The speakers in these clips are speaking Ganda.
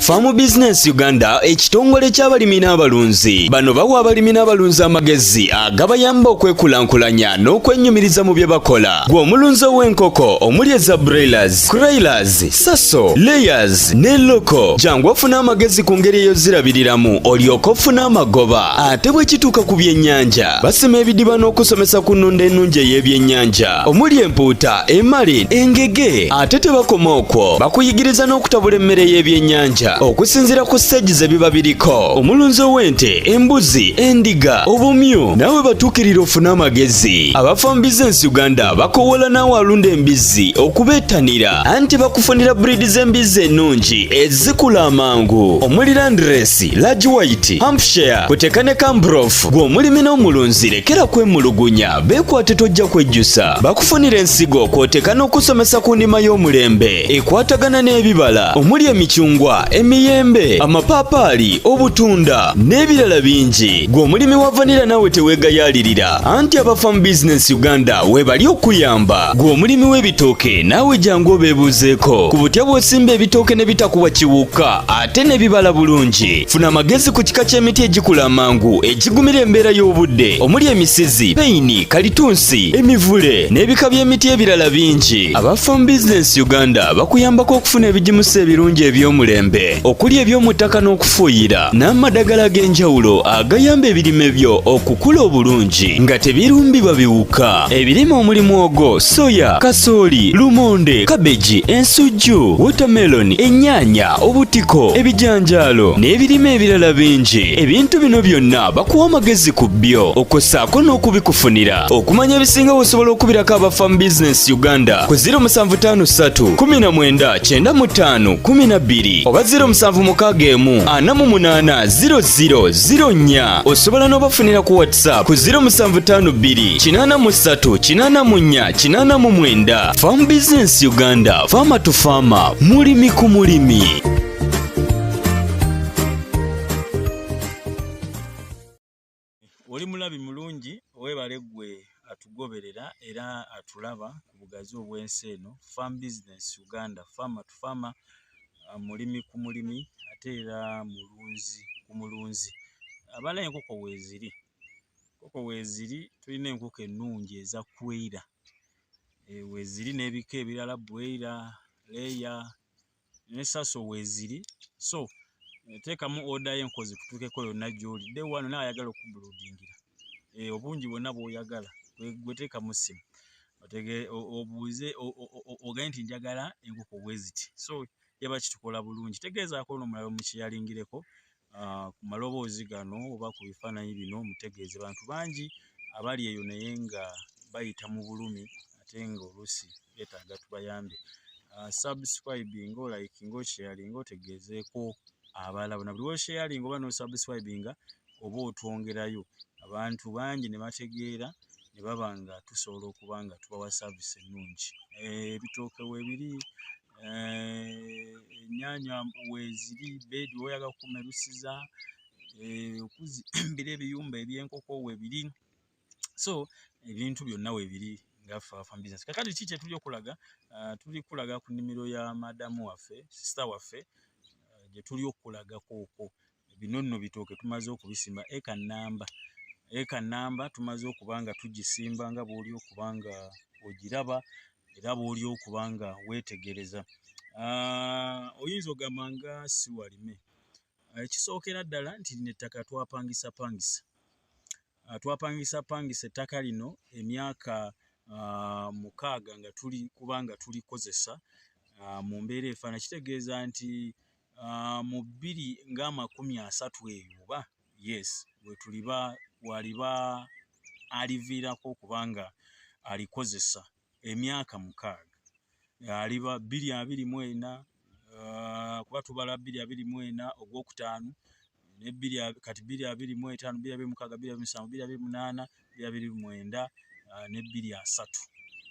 Farm Business Uganda ekitongole ky'abalimi n'abalunzi bano bawa abalimi n'abalunzi amagezi agabayamba okwekulankulanya n'okwennyumiriza mu bye bakola. Gwe omulunzi w'enkoko omuli eza broilers, crailers, saso, layers ne loko jangu ofuna amagezi ku ngeri eyo zirabiriramu olyoke ofune amagoba. Ate bwe kituuka ku byennyanja basima ebidiba n'okusomesa ku nnunda ennungi ey'ebyennyanja omuli empuuta, emali, engege. Ate tebakoma okwo bakuyigiriza n'okutabula emmere y'ebyennyanja okusinziira ku stage ze biba biriko. Omulunzi w'ente, embuzi, endiga, obumyu nawe batuukirira ofuna amagezi. Aba Farm Business Uganda bakowola naawe alunda embizzi okubeetanira anti bakufunira breed z'embizzi ennungi ezikula amangu omuli Landrace, Large White, Hampshire, kuteka ne Cambrough. Gwe omulimi n'omulunzi lekera kwemulugunya beekwate tojja kwejjusa. Bakufunira ensigo kw'oteeka n'okusomesa ku ndima y'omulembe ekwatagana n'ebibala omuli emicungwa, emiyembe, amapaapaali, obutunda n'ebirala bingi. Gwe omulimi wa vanilla nawe teweegayaalirira anti aba Farm Business Uganda webali okuyamba. Gwe omulimi w'ebitooke naawe jangu obeebuuzeeko ku butya bw'osimba ebitooke ne bitakuwa kiwuka ate ne bibala bulungi. Funa amagezi ku kika ky'emiti egikula amangu egigumira embeera y'obudde omuli emisizi, peyini, kalitunsi, emivule n'ebika by'emiti ebirala bingi. Aba Farm Business Uganda bakuyambako okufuna ebigimusa ebirungi eby'omulembe okuli eby'omu ttaka n'okufuuyira n'amadagala ag'enjawulo agayamba ebirime byo okukula obulungi nga tebirumbibwa biwuka. Ebirime omuli muwogo, soya, kasooli, lumonde, kabeji, ensujju, watermelon, ennyaanya, obutiko, ebijanjaalo n'ebirime ebirala bingi. Ebintu bino byonna bakuwa amagezi ku byo okossaako n'okubikufunira. Okumanya ebisinga osobola okubirako aba Farm Business Uganda ku 0753 19 95 12 oba 0761480004. Osobola n'obafunira ku WhatsApp ku 0752 83 84 89. Farm Business Uganda, Farmer to Farmer, mulimi ku mulimi. Oli mulabi mulungi weebale gwe atugoberera era atulaba ku bugazi obw'ensi eno. Farm Business Uganda, Farmer to Farmer, mulimi ku mulimi ate era mulunzi ku mulunzi. Abala enkoko weeziri, enkoko weeziri tulina enkoko ennungi eza kwera, weeziri n'ebika ebirala bwera, leya ne saso weeziri. So teekamu oda y'enkozi kutuukeko yonna gy'olidde wano nawe ayagala okubuludingira obungi bwonna bw'oyagala gweteekamu simu obuuze ogaye nti njagala enkoko bweziti. So yaba kitukola bulungi. Tegeezaako n'omulala mukiyalingireko ku maloboozi gano oba ku bifaananyi bino mutegeeze bantu bangi abali eyo naye nga bayita mu bulumi ate nga oluusi beetaaga tubayambe. Subscribing, liking, sharing, otegeezeeko abalala bona. Buli lw'osharing oba n'osubscribinga oba otwongerayo abantu bangi ne bategeera ne baba nga tusobola okuba nga tubawa service ennungi. Ebitooke weebiri, ennyaanya weeziri, bedi oyagala kumerusiza, okuzimbira ebiyumba eby'enkoko weebiri. So ebintu byonna weebiri nga Farm Business. Kakati ki kye tuli okulaga? Tuli kulaga ku nnimiro ya madamu waffe, sister waffe gye tuli okulagako okwo. Bino nno bitooke tumaze okubisimba eka nnamba tumaze okuba nga tugisimba nga bw'oli okuba nga ogiraba era bw'oli okuba nga weetegereza. Oyinza ogamba nga si walime. Ekisookera ddala nti lino ettaka twapangisa ettaka lino emyaka 6 nga tuli kuba nga tulikozesa mu mbeera efaana. Kitegeeza nti mu 2030 eyo oba yes bwe tuliba waliba aliviirako okuba nga alikozesa emyaka 6 aliba 2024 kuba tubala 2024 ogwokutaano ne kati 2025 2026 2027 2028 ne 2030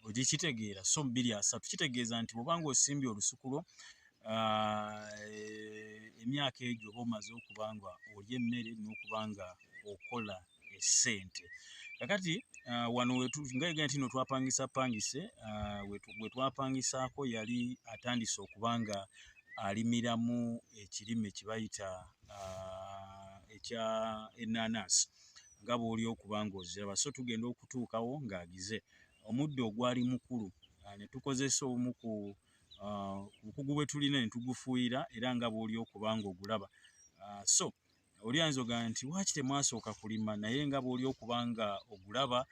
ogikitegeera. So 2030 kitegeeza nti bw'obanga osimbye olusuku lwo emyaka egyo oba omaze okuba nga olya emmere n'okuba nga okola essente. Kakati wano nga nti no twapangise we twapangisaako yali atandise okuba nga alimiramu ekirime kibayita ekya enanasi nga bw'oli okubanga oziraba. So tugenda okutuukawo ng'agize omuddo ogwali mukulu ne tukozesa obumu ku bukugu bwe tulina ne tugufuuyira era nga bw'oli okubanga ogulaba. So oli ayinza okugamba nti lwaki temwasooka kulima, naye nga bw'oli okubanga ogulaba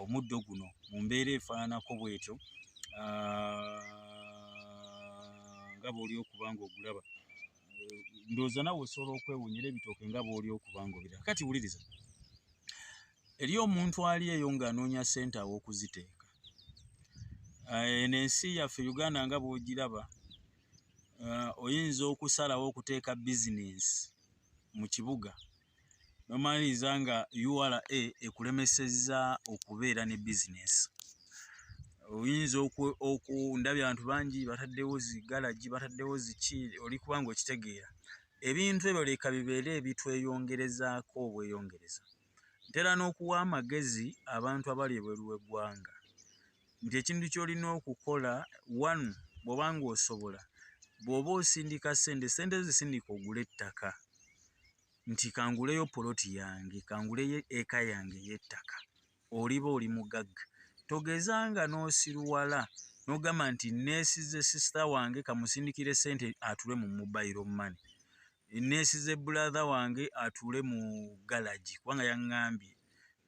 omuddo guno mu mbeera efaananako bw'etyo nga bw'oli okubanga ogulaba, ndowooza nawe osobola okwewuunyira ebitooke nga bw'oli okubanga obiraba. Kati wuliriza, eri omuntu ali eyo ng'anoonya ssente aw'okuziteeka. Eno ensi yaffe Uganda nga bw'ogiraba, oyinza okusalawo okuteeka bizinensi mu kibuga nomaliriza nga URA ekulemesezza okubeera ne bizinensi. Oyinza ndabye abantu bangi bataddewo zigalagi, bataddewo ziki, oli kubanga okitegeera. Ebintu ebyo leka bibeere ebitweyongerezaako obweyongereza. Ntera n'okuwa amagezi abantu abali ebweru w'eggwanga nti ekintu ky'olina okukola, one, bw'obanga osobola, bw'oba osindika ssente zisindika ogula ettaka, nti kanguleyo poloti yange, kanguleyo eka yange y'ettaka, oliba oli mugagga. Togezanga n'osiruwala n'ogamba nti neesize sisita wange kamusindikire ssente atule mu mobile money, neesize brother wange atule mu galagi kubanga yaŋŋambye,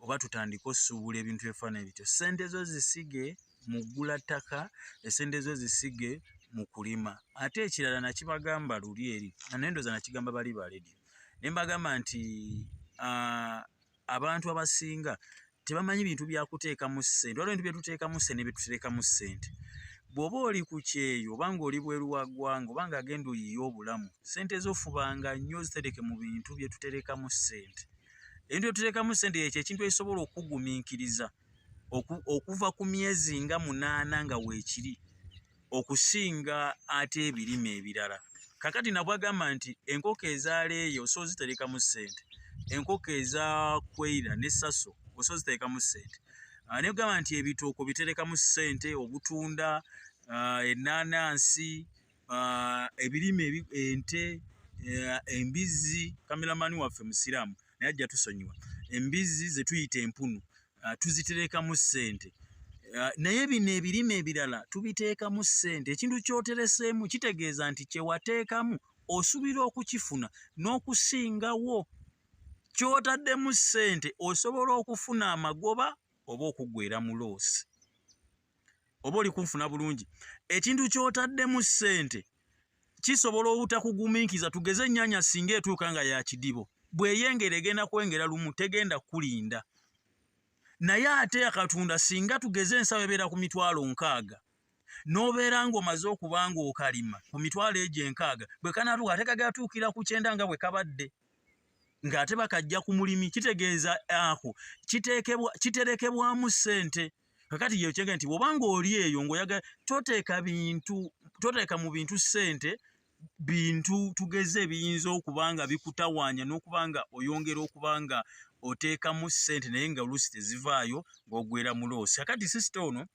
oba tutandike osuubula ebintu ebifaananyi bityo. Ssente zo zisige mu ggula ttaka, essente zo zisige mu kulima. Ate ekirala nakibagamba luli eri, nanendoza nakigamba bali ba ledio, ne mbagamba nti abantu abasinga tebamanyi bintu bya kuteekamu ssente. Waliwo ebintu bye tuteekamu ssente ne bye tuteekamu ssente. Bw'oba oli ku kyeyo obanga oli bweru wa ggwanga obanga agenda oyiye obulamu, ssente zo fubanga nnyo zitereke mu bintu bye tuterekamu ssente. Ebintu bye tuteekamu ssente ekyo ekintu ekisobola okugumiikiriza okuva ku myezi nga 8 nga weekiri okusinga ate ebirime ebirala. Kakati nabwo agamba nti enkoko ezaaleeyo osobola ziterekamu ssente, enkoko ezakweyira n'essaso osobola ziterekamu ssente. Naye ogamba nti ebitooko biterekamu ssente, obutunda, ennaanansi, ebirime, ente, embizzi. Kameramani waffe musiraamu naye ajja tusonyiwa. Embizzi ze tuyita empunu tuziterekamu ssente. Naye bino ebirime ebirala tubiteekamu ssente. Ekintu ky'otereseemu kitegeeza nti kye wateekamu osuubira okukifuna n'okusingawo. Ky'otaddemu ssente osobola okufuna amagoba oba okuggweera mu loosi. Oba oli kunfuna bulungi. Ekintu ky'otaddemu ssente kisobola obutakugumiikiza. Tugeze ennyaanya singa etuuka nga ya kidibo, bw'eyengera egenda kwengera lumu, tegenda kulinda. Naye ate akatunda singa tugeze ensawo ebeera ku 60,000 n'obeera ng'omaze okuba ng'okalima ku 60,000 bwe kanaatuuka ate kagatuukira ku 9 nga bwe kabadde, ng'ate bakajja ku mulimi. Kitegeeza ako kiterekebwamu ssente. Kakati ye kyenge nti bw'obanga oli eyo ng'oyagala toteeka mu bintu ssente, bintu tugeze ebiyinza okuba nga bikutawaanya n'okubanga oyongera okuba nga oteekamu ssente naye nga oluusi tezivaayo ng'oggweera mu loosi. Kakati sisita ono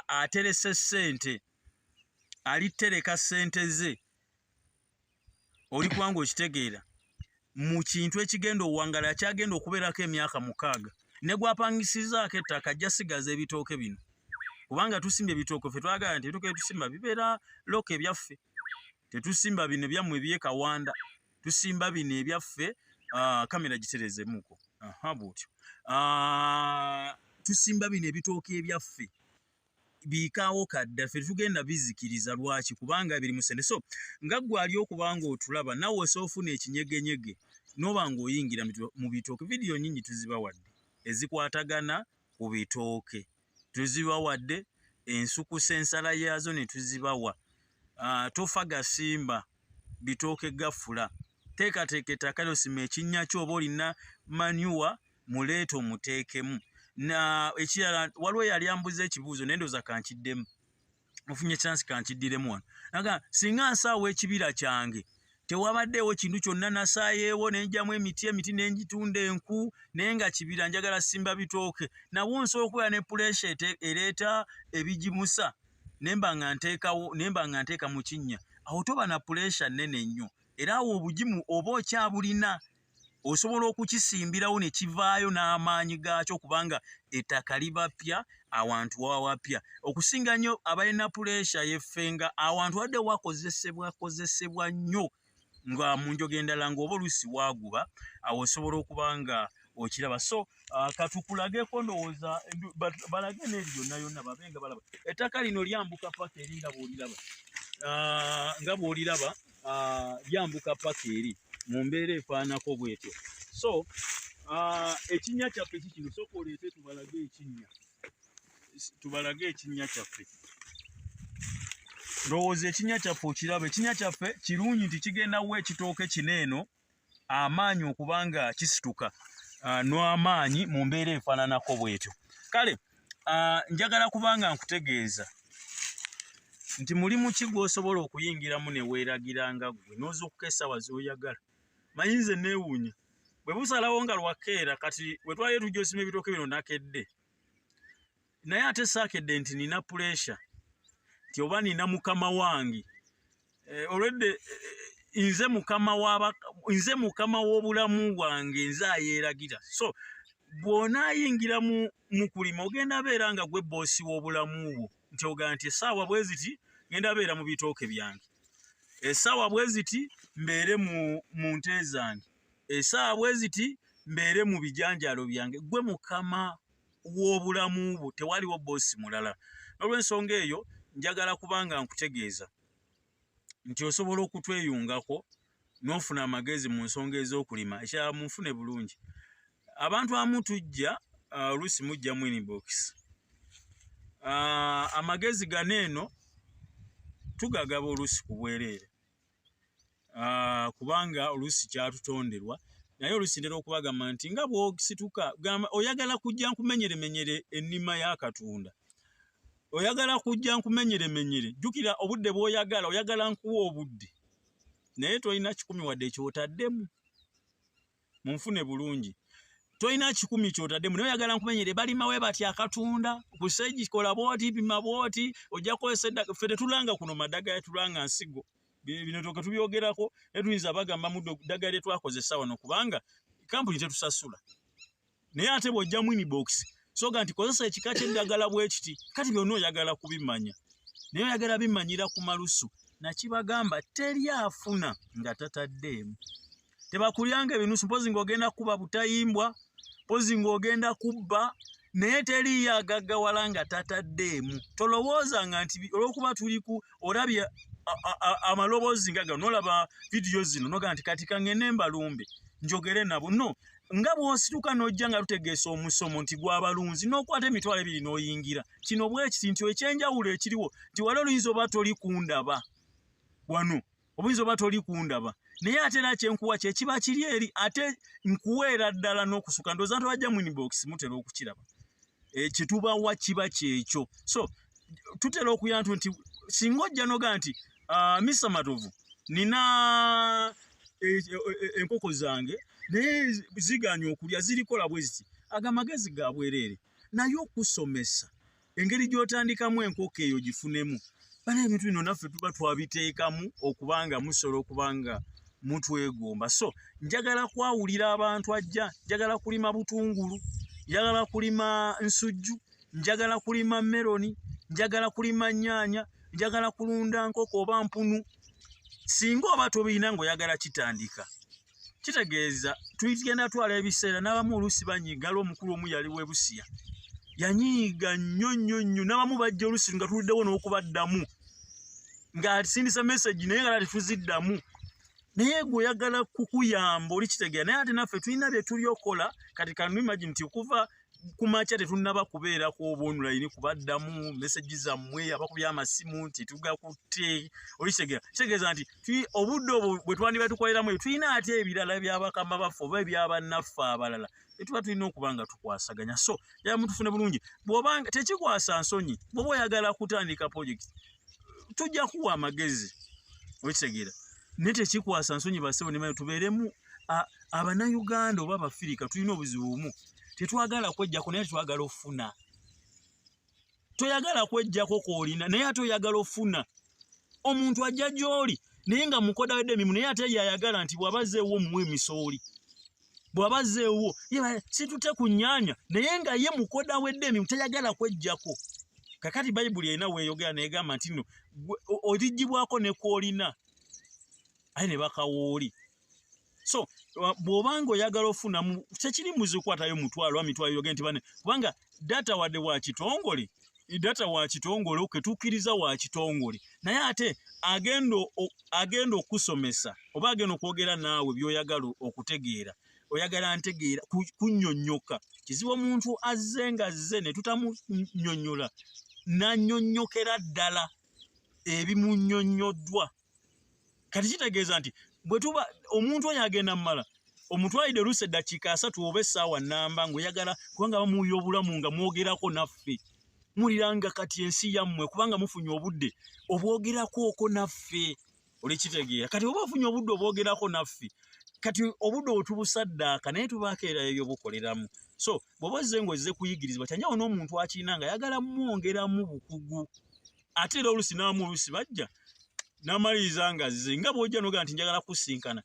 aterese ssente, alitereka ssente ze, oli kubanga okitegeera mu kintu ekigenda owangala kyagenda okubeerako emyaka 6 ne gwapangisizaako ettaka ajja sigaza ebitooke bino. Kubanga tusimbye ebitooke ffe twagala nti ebitooke byetusimba bibeera loka ebyaffe. Tetusimba bino ebyammwe eby'e Kawanda, tusimba bino ebyaffe. Kamera giterezemuko. Bw'otyo. Tusimba bino ebitooke ebyaffe. Biikaawo kadda ffe tugenda bizikiriza. Lwaki? Kubanga biri mu ssente. So nga ggwe ali okubanga otulaba nawe osobola ofuna ekinyegenyege n'oba ng'oyingira mu bitooke. Vidiyo nnyingi tuzibawadde ezikwatagana ku bitooke. Tuzibawadde ensukusa ensala yaazo ne tuzibawa. Tofa gasimba bitooke gafula. Teekateeka ettaka ly'osima ekinnya kyo, oba olina manyuwa muleete omuteekemu. Na ekirala waliwo yali ambuza ekibuuzo naye ndowooza kankiddemu. Ofunye chance kankiddiremu wano. Naga singa nsaawo ekibira kyange tewabaddeewo kintu kyonna nasaayeewo nenjamu emiti n'engitunda enku naye nga kibira njagala simba bitooke. Nawo nsobola okubeera ne puresha ereeta ebigimusa nemba nga nteeka mu kinnya awo toba na pressure nnene nnyo era awo obugimu oba okyabulina osobola okukisimbirawo ne kivaayo n'amaanyi gaakyo kubanga ettaka liba ppya awantu wawa ppya okusinga nnyo abalina pressure yeffenga awantu wadde wakozesebwa nnyo nga mu njoga endala ng'oba oluusi waaguba awo osobola okuba nga okiraba so katukulageko ndowooza balage n'eri yonna yonna babe nga balaba ettaka lino lyambuka paka eri nga bw'oliraba lyambuka paka eri mu mbeera efaanako bw'etyo so ekinnya kyaffe kikino sooka oleete tubalage ekinnya kyaffe ndowooza ekinnya kyaffe okiraba ekinnya kyaffe kirungi nti kigenda wa ekitooke kino eno amaanyi okuba nga kisituka n'amaanyi mu mbeera efaananako bw'etyo kale njagala kubanga nkutegeeza nti mulimu ki gw'osobola okuyingiramu ne weeragira nga ggwe n'oza okuka essaawa z'oyagala manyi nze neewuunya bwe busalawo nga lwakeera kati bwe twaliyo tujja osima ebitooke bino nakedde naye ate saakedde nti nina puleesha nti oba nina mukama wange olwedde nze mukama w'obulamu bwange nze ayeeragira so bw'onaayingira mu kulima ogenda beera nga gwe boosi w'obulamu bwo nti ogaa nti essaawa bwe ziti ngenda beera mu bitooke byange essaawa bwe ziti mbeere mu nte zange essaawa bwe ziti mbeere mu bijanjaalo byange gwe mukama w'obulamu bwo tewaliwo boosi mulala n'olw'ensonga eyo njagala kubanga nkutegeeza nti osobola okutweyungako n'ofuna amagezi mu nsonga ez'okulima ekirala munfune bulungi abantu amu tujja oluusi mujja mu inbox amagezi gano eno tugagaba oluusi ku bwereere kubanga oluusi kyatutonderwa naye oluusi ntera okubagamba nti nga bw'osituka oyagala kujja nkumenyeremenyere ennima ya Katonda oyagala kujja nkumenyeremenyere jjukira obudde bw'oyagala oyagala nkuwa obudde naye tolina 10 wadde kyotaddemu munfune bulungi tolina 10 kyotaddemu naye oyagala nkumenyere balima we batya Katonda kuseegi kola bwoti pima bwoti ojja kukozesa eddagala ffe tetulanga kuno madagala tulanga nsigo bino toke tubyogerako ne tuyinza bagamba muddo ddagala lye twakozesa wano kubanga kampuni tetusasula naye ate bw'ojja mu inbox soga nti kozesa ekika ky'eddagala bwe kiti kati byonna oyagala kubimanya naye oyagala bimanyira ku malusu nakibagamba teri afuna nga tataddeemu tebakulyanga ebinusu mpozi ng'ogenda kuba butayimbwa mpozi ng'ogenda kubba naye teriyo agaggawala nga tataddeemu tolowoozanga nti olw'okuba tuliku olabye amaloboozi nga gano nolaba vidiyo zino noga nti kati kangende mbalumbe njogere nabo no nga bw'osituka n'ojja nga lutegeesa omusomo nti gw'abalunzi n'okwata emitwalo 2 n'oyingira kino bwe kiti nti ekyenjawulo ekiriwo nti wali oluyinza oba toli kundaba wano obuyinza oba toli kundaba naye ate era kyenkuwa kye kiba kiri eri ate nkuweera ddala n'okusuka ndowooza nti bajja mu inbox mutera okukiraba kyetubawa kiba kyekyo so tutera okuyantu nti singa ojja noga nti Mr. Matovu nina enkoko zange naye ziganya okulya zirikola bwe ziti agamagezi ga bwereere naye okusomesa engeri gy'otandikamu enkoko eyo gifunemu bana ebintu bino naffe tuba twabiteekamu okubanga musobola okubanga mutwegomba so njagala kwawulira abantu ajja njagala kulima butungulu njagala kulima nsujju njagala kulima meloni njagala kulima nnyaanya njagala kulunda nkoko oba mpunu singa oba tobirina ng'oyagala kitandika kitegeeza tugenda twala ebiseera n'abamu oluusi banyiiga omukulu omu yali webusiya yanyiiga nnyo n'abamu bajja oluusi nga tuluddewo n'okubaddamu ng'asindisa message naye nga tetuziddamu naye gweoyagala kukuyamba oli kitegeera naye ate naffe tulina bye tulyokola kati kanu imagine nti okuva kumakya tetunnaba kubeerako oba online kubaddamu message zammwe abakubya amasimu nti tugakutte oli kitegeeza nti obudde obwo bwe twandiba tukoleramu tulina ate ebirala by'abakama baffe oba ebyabannaffe abalala etuba tulina okuba nga tukwasaganya so yaba mutufune bulungi bw'obanga tekikwasa nsonyi bw'oba oyagala kutandika project tujja kuwa amagezi okitegeera naye tekikwasa nsonyi basebo ne tubeeremu abannayuganda oba abafirika tulina obuzibu bumu tetwagala kwejjako naye tetwagala ofuna toyagala kwejjako koolina naye ate oyagala ofuna omuntu ajja gy'oli naye nga mukoda wedde emimu naye ate yayagala nti bw'abazeewo muwe emisooli bw'abazeewo situte ku nnyanja naye nga ye mukoda wedde emimu tayagala kwejjako. Kakati Bayibuli erina weeyogera neegamba nti nno olijjibwako ne koolina aye ne bakawooli. So bw'obanga oyagala ofunamu tekiri muzikwatayo mutwalo mitwalo yoge nti bane kubanga data wadde wa kitongole data wa kitongole oketuukiriza wa kitongole naye ate agenda okusomesa oba agenda okwogera naawe by'oyagala okutegeera oyagala ntegeera kunnyonnyoka. Kizibu omuntu azze nga azze ne tutamunnyonnyola n'annyonnyokera ddala ebimunnyonnyoddwa. Kati kitegeeza nti bwe tuba omuntu oyo agenda mmala omutwalidde oluusi eddakiika 3 oba essaawa nnamba ng'oyagala kubanga bamuwuya obulamu nga mwogerako naffe muliranga kati ensi yammwe kubanga mufunye obudde obwogerako oko naffe olikitegeera. Kati oba ofunye obudde obwogerako naffe kati obudde otubusaddaaka naye tubaako era ebyo bukoleramu. So bw'oba ozze ng'ozze kuyigirizibwa kyanjawo n'omuntu akirina nga ayagala mwongeramu bukugu ate era oluusi n'amu oluusi bajja n'amaliriza nga azze nga bw'ojja n'ogamba nti njagala kusinkana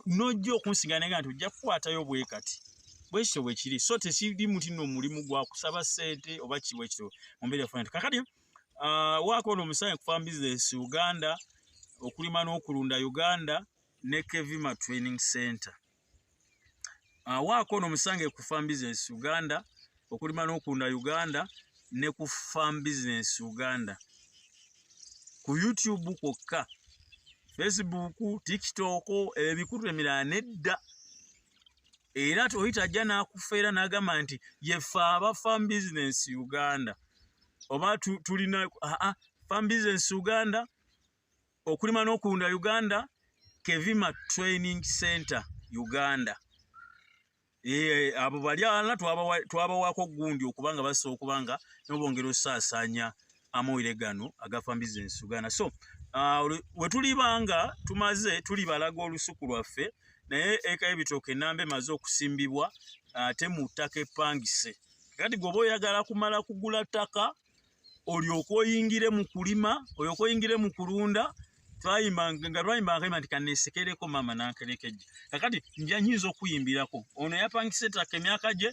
n'ojja okunsinkana nga nti ojja kukwatayo bwe kati bwe kityo bwe kiri. So tekiri muti nno omulimu gwa kusaba ssente oba ki bwe kityo mu mbeera efuna. Kakati waako n'omusange ku Farm Business Uganda okulima n'okulunda Uganda ne Kevima Training Center. Waako n'omusange ku Farm Business Uganda okulima n'okulunda Uganda ne ku Farm Business Uganda ku YouTube kwokka, Facebook, TikTok, ebikutu emirala nedda. Era toyita ajja n'akufeera n'agamba nti yeffe aba Farm Business Uganda oba tulina Farm Business Uganda okulima n'okulunda Uganda Kevima Training Center Uganda. Abo bali alala twabawaako gundi okubanga basobola okubanga n'obongera osaasaanya amawulire gano aga Farm Business Uganda. So we tulibanga tumaze tulibalaga olusuku lwaffe naye eka y'ebitooke ennamba emaze okusimbibwa ate mu ttaka epangise. Kati gwoba oyagala kumala kugula ttaka olyoke oyingire mu kulima olyoke oyingire mu kulunda twayimbanga nti kanneesekereko maama nankerekejja. Kakati nja nyinza okuyimbirako ono yapangisa ettaka emyaka gye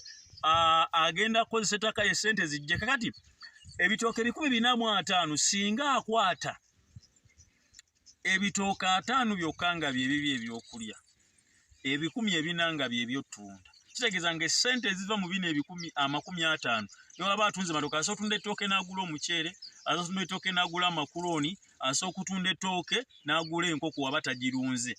agenda kukozesa ettaka ye ssente zijje. Kakati ebitooke 450 singa akwata ebitooke 5 byokka nga bye ebyokulya 400 nga bye byotunda kitegeeza nga essente eziva mu bino 50 niwe aba atunze matooke asobola okutunda ettooke n'agula omuceere asobola okutunda ettooke n'agula amakuloni asobola okutunda ettooke n'agula enkoko waba tagirunze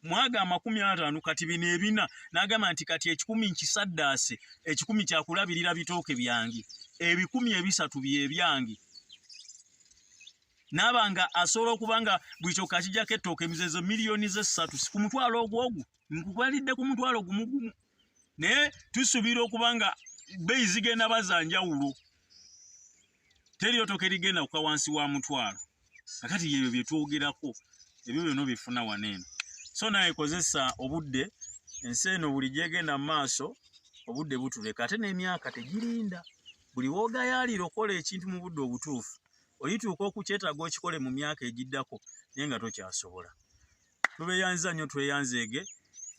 mwaga 50 kati bino ebina n'agamba nti kati 10 nkisaddaase 10 kyakulabirira bitooke byange 300 bye byange nabanga asobola okubanga buli kyokka kijjako ettooke emizezo miliyoni ze 3 ku mutwalo ogwo nkukwalidde ku mutwalo gumu naye tusuubira okubanga beeyi zigenda bazanjawulo teri ttooke ligenda kuka wansi wa mutwalo. Kakati yebyo bye twogerako ebyo byonna bifuna waneeno. So naye kozesa obudde ensi eno buli gyegenda mu maaso obudde butuleka ate n'emyaka tegirinda buli woogayaalira okola ekintu mu budde obutuufu oyituuka okukyetaaga okikole mu myaka egiddako naye nga tokyasobola. Tubeeyanza nnyo tweyanzeege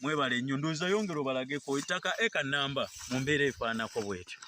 mwebale nnyo ndowooza yongera obalageko ettaka eka nnamba mu mbeera efaanako bw'etyo.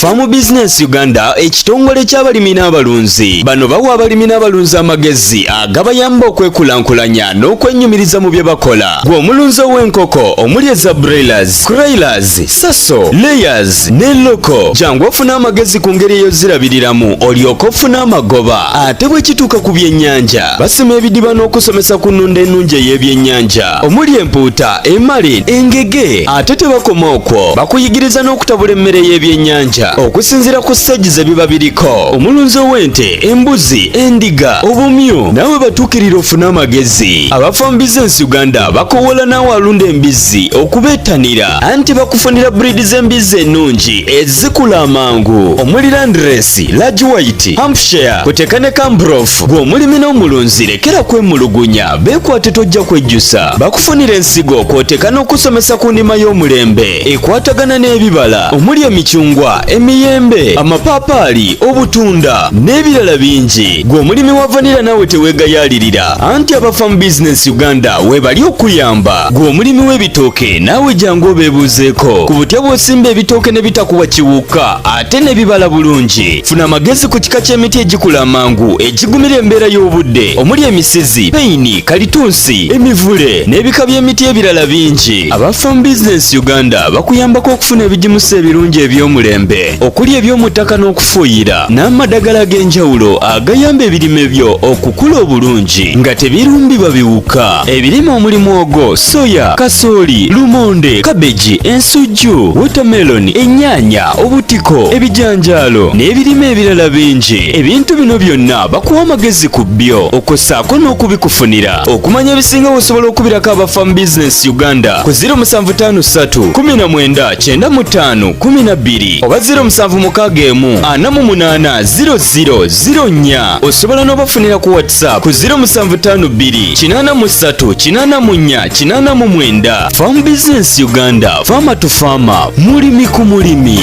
Farm Business Uganda ekitongole ky'abalimi n'abalunzi bano bawa abalimi n'abalunzi amagezi agabayamba okwekulankulanya n'okwennyumiriza mu bye bakola. Gwe omulunzi ow'enkoko omuli eza broilers, croilers, saso, layers ne loko jangu ofuna amagezi ku ngeri ey'ozirabiriramu olyoke ofuna amagoba. Ate bwe kituuka ku byennyanja basima ebidiba n'okusomesa ku nnunda ennungi ey'ebyennyanja omuli empuuta, emale, engege. Ate tebakoma okwo bakuyigiriza n'okutabula emmere y'ebyennyanja okusinziira ku stage ebiba biriko. Omulunzi ow'ente, embuzi, endiga, obumyu nawe batuukirira ofune amagezi. Aba Farm Business Uganda bakowola naawe alunda embizzi okubeetanira anti bakufunira breed z'embizzi ennungi ezikula amangu omuli Landrace, Large White, Hampshire kuteka ne Cambrough. Gwe omulimi n'omulunzi lekera kwemulugunya beekwate tojja kwejjusa. Bakufunira ensigo kwoteka n'okusomesa ku ndima y'omulembe ekwatagana n'ebibala omuli emicungwa, emiyembe, amapaapaali, obutunda n'ebirala bingi. Gwe omulimi wa vanilla naawe teweegayaalirira anti aba Farm Business Uganda webali okuyamba. Gwe omulimi w'ebitooke naawe jangu obeebuuzeeko ku butya bw'osimba ebitooke ne bitakuwa kiwuka ate ne bibala bulungi. Funa amagezi ku kika ky'emiti egikula amangu egigumira embeera y'obudde omuli emisizi, peyini, kalitunsi, emivule n'ebika by'emiti ebirala bingi. Aba Farm Business Uganda bakuyambako okufuna ebigimusa ebirungi eby'omulembe okuli eby'omu ttaka n'okufuuyira n'amadagala ag'enjawulo agayamba ebirime byo okukula obulungi nga tebirumbibwa biwuka. Ebirime omuli mwogo, soya, kasooli, lumonde, kabeji, ensujju, watermelon, ennyaanya, obutiko, ebijanjaalo n'ebirime ebirala bingi. Ebintu bino byonna bakuwa amagezi ku byo okossaako n'okubikufunira. Okumanya ebisinga osobola okubirako aba Farm Business Uganda ku 0753 19 95 12 oba 0761 48 0004. Osobola n'obafunira ku WhatsApp ku 0752 83 84 89. Farm Business Uganda, Farmer to Farmer, mulimi ku mulimi.